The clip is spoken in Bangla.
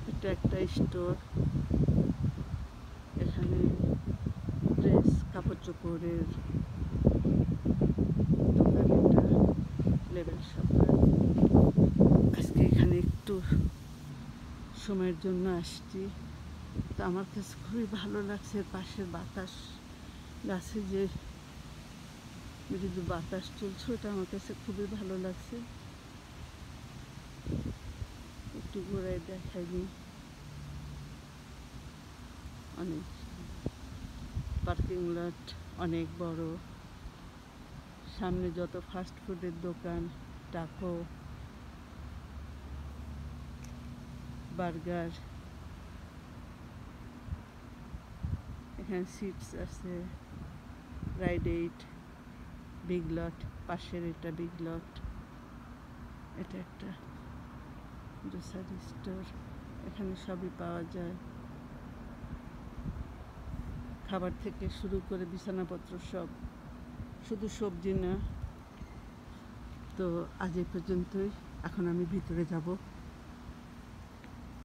এটা একটা স্টোর। এখানে ড্রেস, কাপড় চোপড়ের দোকান। এটা লেবেল শপ। আজকে এখানে একটু সময়ের জন্য আসছি, তো আমার কাছে খুবই ভালো লাগছে। পাশের বাতাস, গাছে যে মৃদু বাতাস চলছে, ওটা আমার কাছে খুবই ভালো লাগছে। একটু ঘুরাই দেখাইনি। অনেক পার্কিং লট, অনেক বড়। সামনে যত ফাস্ট ফুডের দোকান, টাকো, বার্গার, এখানে সিটস আছে। রাইড 8 বিগ লট, পাশের এটা বিগ লট। এটা একটা গ্রোসারি স্টোর, এখানে সবই পাওয়া যায়, খাবার থেকে শুরু করে বিছানাপত্র সব, শুধু সবজি না। তো আজ এই পর্যন্তই। এখন আমি ভিতরে যাব।